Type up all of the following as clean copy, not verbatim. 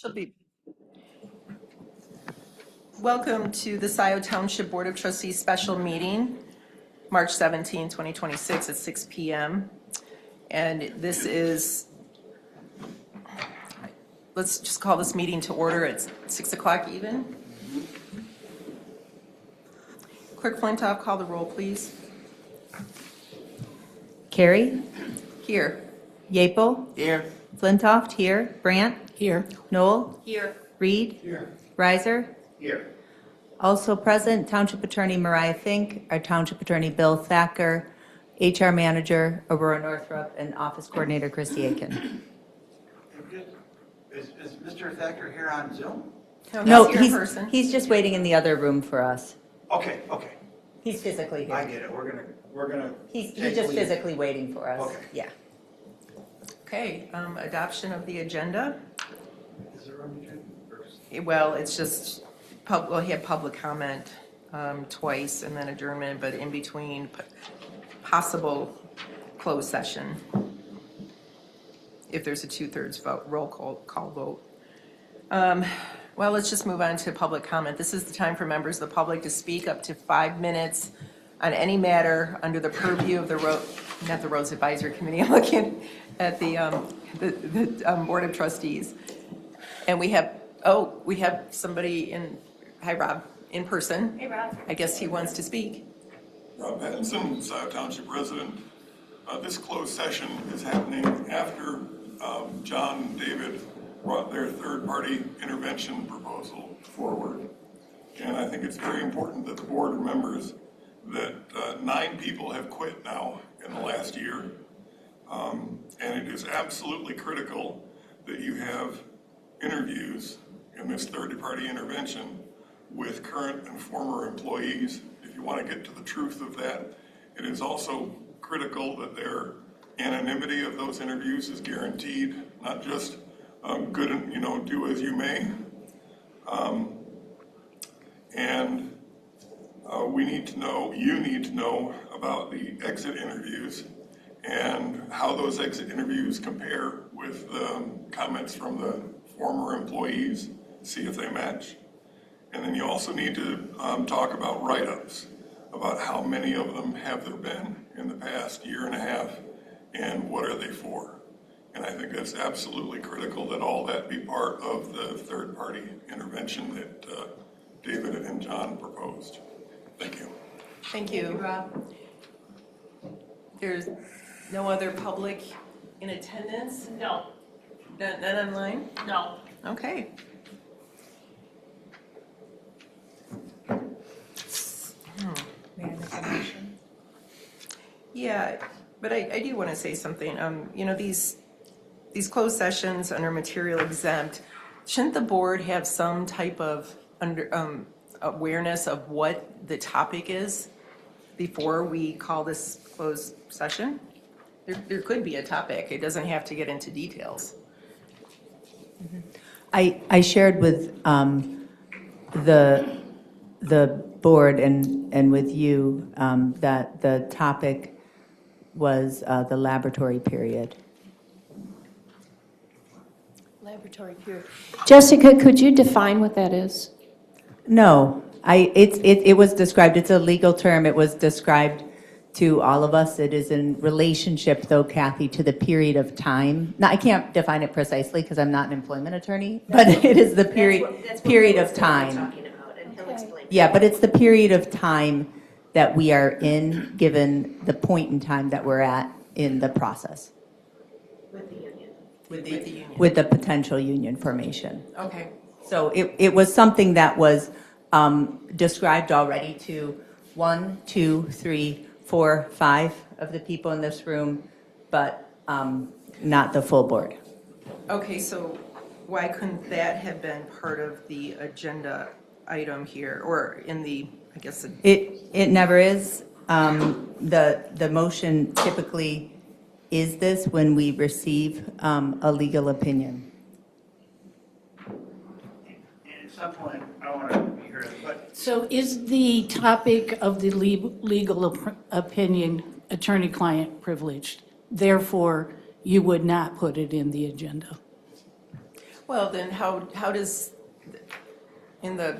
She'll be. Welcome to the Scio Township Board of Trustees special meeting, March 17, 2026 at 6 p.m. And this is, let's just call this meeting to order at 6 o'clock even. Clerk Flintoff, call the roll, please. Carey? Here. Yeaple? Here. Flintoff, here. Brandt? Here. Noel? Here. Reed? Here. Riser? Here. Also present, Township Attorney Mariah Fink, our Township Attorney Bill Thacker, HR Manager Aurora Northrup, and Office Coordinator Christy Aiken. Is Mr. Thacker here on Zoom? No, here in person. he's just waiting in the other room for us. Okay. He's physically here. I get it. We're gonna. He's take just leave. physically waiting for us. Okay. Yeah. Okay, adoption of the agenda. Is there on the agenda first? Well, it's just, we'll have public comment twice and then adjournment, but in between possible closed session. If there's a 2/3 vote, roll call vote. Well, let's just move on to public comment. This is the time for members of the public to speak up to 5 minutes on any matter under the purview of the Roads Advisory Committee. I'm looking at the Board of Trustees. And we have somebody in, hi Rob, in person. Hey, Rob. I guess he wants to speak. Rob Pattinson, Scio Township resident. This closed session is happening after John and David brought their third-party intervention proposal forward. And I think it's very important that the board remembers that 9 people have quit now in the last year. And it is absolutely critical that you have interviews in this third-party intervention with current and former employees. If you want to get to the truth of that, it is also critical that their anonymity of those interviews is guaranteed, not just good and, do as you may. We need to know, you need to know about the exit interviews and how those exit interviews compare with the comments from the former employees, see if they match. And then you also need to talk about write-ups, about how many of them have there been in the past year and a half, and what are they for. And I think that's absolutely critical that all that be part of the third-party intervention that David and John proposed. Thank you. Thank you. Rob. There's no other public in attendance? No, None online? no. Okay. May I make a motion? Yeah, but I do want to say something. These closed sessions under material exempt, shouldn't the board have some type of awareness of what the topic is before we call this closed session? There could be a topic. It doesn't have to get into details. I shared with the board and with you that the topic was the laboratory period. Laboratory period. Jessica, could you define what that is? No, it was described, it's a legal term, it was described to all of us. It is in relationship, though, Kathy, to the period of time. Now, I can't define it precisely because I'm not an employment attorney, but it is the period of time. Talking about, and he'll explain. Yeah, but it's the period of time that we are in, given the point in time that we're at in the process. With the union. With the union. With the potential union formation. Okay. So it was something that was described already to 1, 2, 3, 4, 5 of the people in this room, but not the full board. Okay, so why couldn't that have been part of the agenda item here, or in the, I guess? It never is. The motion typically is this when we receive a legal opinion. At some point, I want to hear it, but So is the topic of the legal opinion attorney-client privileged? Therefore, you would not put it in the agenda? Well, then how does, in the,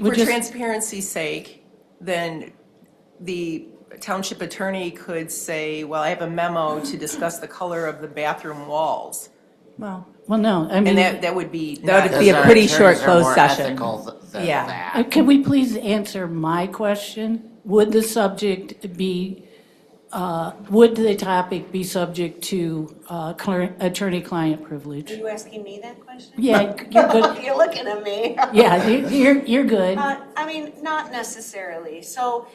We're for just- transparency's sake, then the township attorney could say, well, I have a memo to discuss the color of the bathroom walls. Well, no, I And mean, that would be. That would not- be a Because our pretty short attorneys are closed more session. ethical than Yeah. that. can we please answer my question? Would the subject be, would the topic be subject to attorney-client privilege? Are you asking me that question? Yeah, you're good. You're looking at me. Yeah, you're good. I mean, not necessarily. So,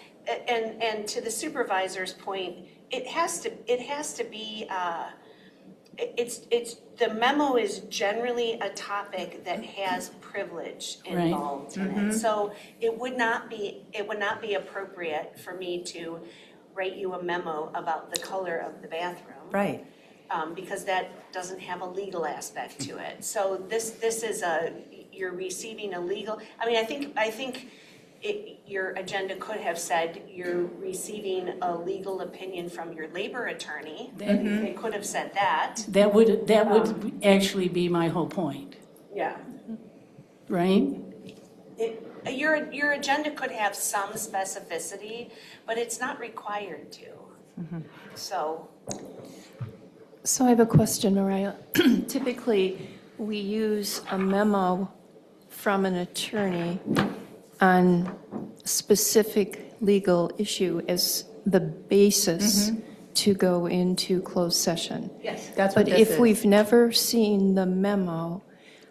and to the supervisor's point, it has to be, the memo is generally a topic that has privilege Right. involved in it. So it would not be appropriate for me to write you a memo about the color of the bathroom. right. Because that doesn't have a legal aspect to it. So this is you're receiving a legal, I mean, I think your agenda could have said you're receiving a legal opinion from your labor attorney. It could have said that. That would actually be my whole point, Yeah. right? Your agenda could have some specificity, but it's not required to. So. So I have a question, Mariah. Typically, we use a memo from an attorney on specific legal issue as the basis to go into closed session. Yes. That's what But this if is. we've never seen the memo,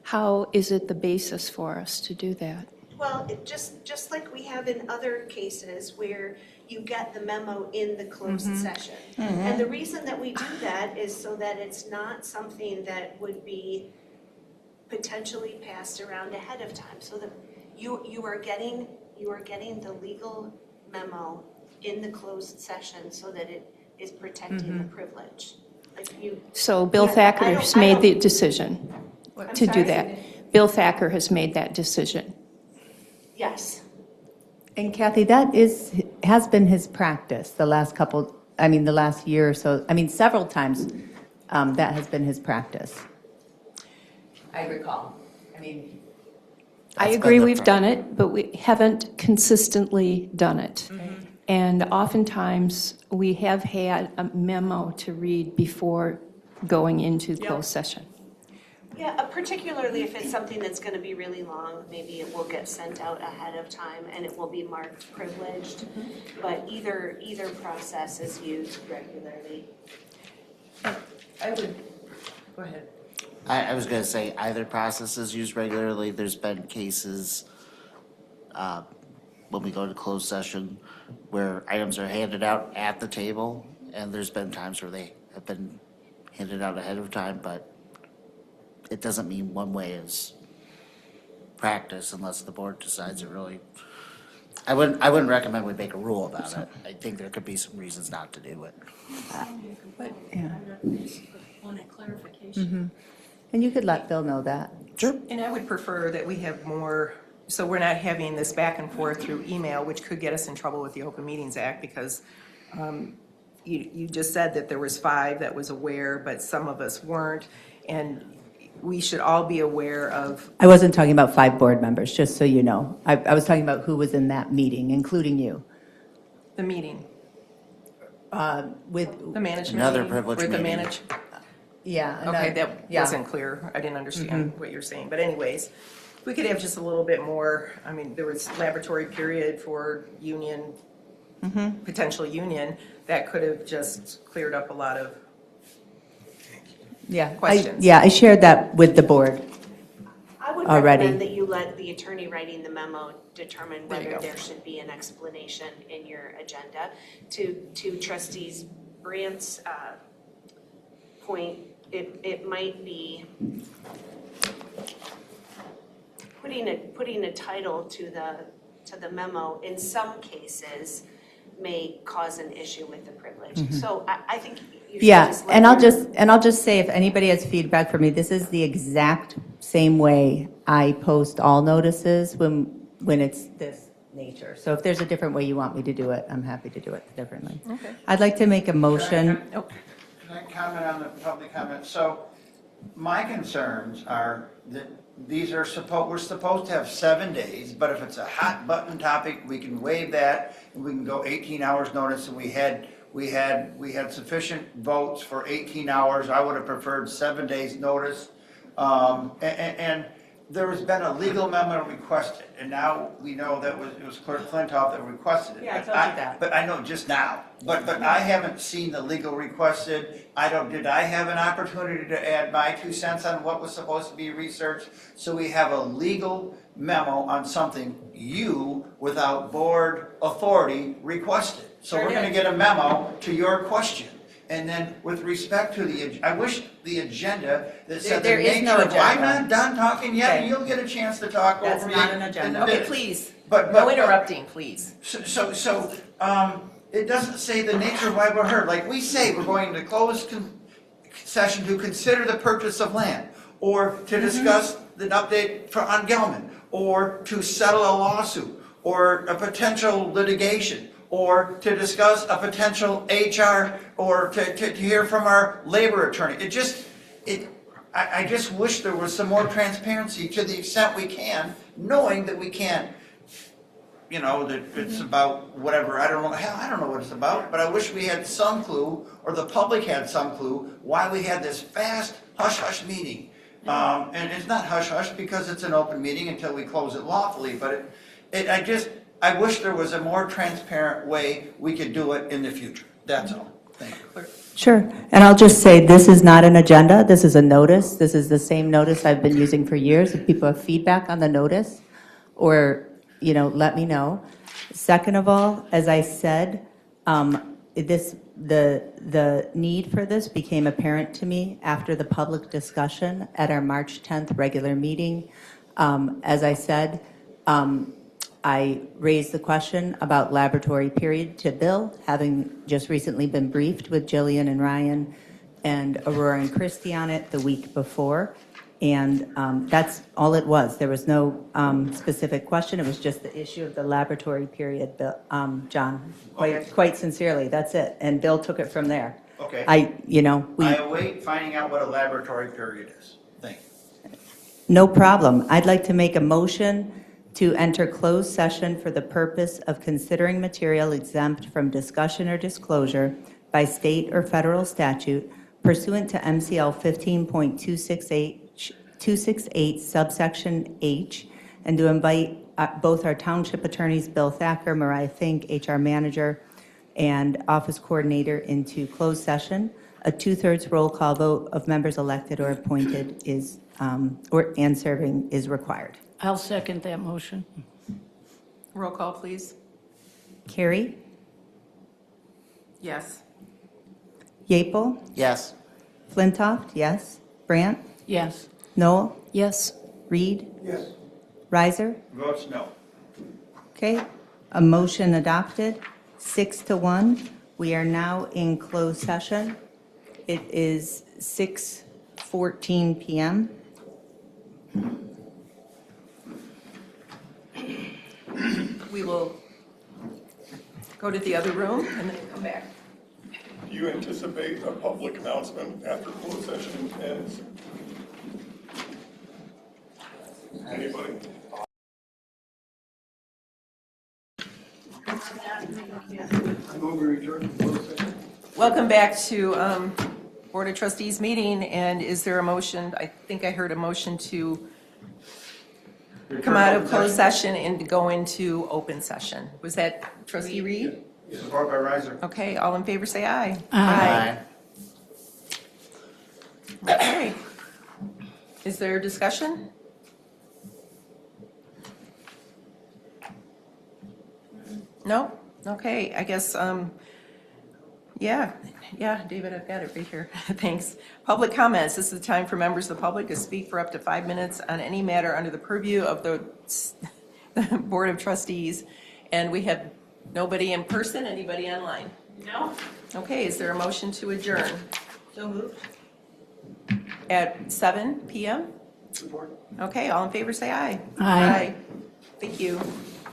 how is it the basis for us to do that? Well, just like we have in other cases where you get the memo in the closed session. And the reason that we do that is so that it's not something that would be potentially passed around ahead of time. So that you are getting the legal memo in the closed session so that it is protecting the privilege. Like you. So Bill Yeah, Thacker I has don't- made the decision I'm to do sorry? that. Bill Thacker has made that decision. Yes. And Kathy, has been his practice the last year or so. I mean, several times, that has been his practice. I recall. I mean. I That's agree been the we've done it, but we haven't consistently done it. And oftentimes, we have had a memo to read before going into closed session. Yeah, particularly if it's something that's going to be really long, maybe it will get sent out ahead of time and it will be marked privileged. But either process is used regularly. I would, go ahead. I was going to say either process is used regularly. There's been cases when we go to closed session where items are handed out at the table, and there's been times where they have been handed out ahead of time, but it doesn't mean one way is practice unless the board decides it really. I wouldn't recommend we make a rule about it. I think there could be some reasons not to do it. Yeah. Want a clarification? And you could let Bill know that. Sure. And I would prefer that we have more, so we're not having this back and forth through email, which could get us in trouble with the Open Meetings Act, because you just said that there was 5 that was aware, but some of us weren't. And we should all be aware of, I wasn't talking about 5 board members, just so you know. I was talking about who was in that meeting, including you. the meeting, With, the management. Another meeting, privileged with the meeting. yeah. Okay, that yeah. wasn't clear. I didn't understand what you're saying. But anyways, if we could have just a little bit more, I mean, there was laboratory period for union, potential union, that could have just cleared up a lot of, Yeah. questions. I shared that with the board. I would Already. recommend that you let the attorney writing the memo determine There you whether go. there should be an explanation in your agenda. To trustees Brandt's point, it might be putting a title to the memo in some cases may cause an issue with the privilege. So I think you should Yeah, just let and your- I'll just say, if anybody has feedback for me, this is the exact same way I post all notices when it's this nature. So if there's a different way you want me to do it, I'm happy to do it differently. Okay. I'd like to make a motion. Oh, Can I comment on the public comment? So My concerns are that we're supposed to have 7 days, but if it's a hot button topic, we can waive that, and we can go 18 hours notice, and we had sufficient votes for 18 hours. I would have preferred 7 days notice. And there has been a legal memo requested, and now we know that it was Clerk Flintoff that requested it. Yeah, I told you that. But I know just now, but I haven't seen the legal requested. Did I have an opportunity to add my 2 cents on what was supposed to be researched? So we have a legal memo on something you, without board authority, requested. So Sure we're gonna did. get a memo to your question. And then with respect to I wish the agenda that said the There is no nature of, I'm agenda. not done talking yet, and Okay. you'll get a chance to talk That's over me. not an agenda. in a Okay, minute. please, But- no but- interrupting, please. So, it doesn't say the nature of why we're heard. Like we say, we're going to close session to consider the purchase of land, or to discuss the update on Gelman, or to settle a lawsuit, or a potential litigation, or to discuss a potential HR, or to hear from our labor attorney. I just wish there was some more transparency to the extent we can, knowing that we can't, that it's about whatever, I don't know what it's about, but I wish we had some clue, or the public had some clue, why we had this fast hush-hush meeting. And it's not hush-hush because it's an open meeting until we close it lawfully, but I wish there was a more transparent way we could do it in the future. That's all. Thank you. Sure. And I'll just say, this is not an agenda. This is a notice. This is the same notice I've been using for years. If people have feedback on the notice, or, let me know. Second of all, as I said, the need for this became apparent to me after the public discussion at our March 10th regular meeting. As I said, I raised the question about laboratory period to Bill, having just recently been briefed with Jillian and Ryan and Aurora and Christy on it the week before. And that's all it was. There was no specific question. It was just the issue of the laboratory period, John, quite sincerely. That's it. And Bill took it from there. Okay. I await finding out what a laboratory period is. Thank you. No problem. I'd like to make a motion to enter closed session for the purpose of considering material exempt from discussion or disclosure by state or federal statute pursuant to MCL 15.268 subsection H, and to invite both our township attorneys, Bill Thacker, Mariah Fink, HR manager, and office coordinator into closed session. A 2/3 roll call vote of members elected or appointed and serving is required. I'll second that motion. Roll call, please. Carrie? Yes. Yeaple? Yes. Flintoff, yes. Brandt? Yes. Noel? Yes. Reed? Yes. Riser? Votes no. Okay, a motion adopted, 6-1. We are now in closed session. It is 6:14 PM. We will go to the other room and then come back. Do you anticipate a public announcement after closed session ends? Anybody? Welcome back to Board of Trustees meeting, and is there a motion? I think I heard a motion to come out of closed session and go into open session. Was that trustee Reed? Support by Riser. Okay, all in favor say aye. Aye. Okay. Is there discussion? No? Okay, I guess, yeah, David, I've got it right here. Thanks. Public comments. This is the time for members of the public to speak for up to 5 minutes on any matter under the purview of the Board of Trustees. And we have nobody in person, anybody online? No. Okay, is there a motion to adjourn? So moved. At 7 PM? Support. Okay, all in favor say aye. Aye. Thank you.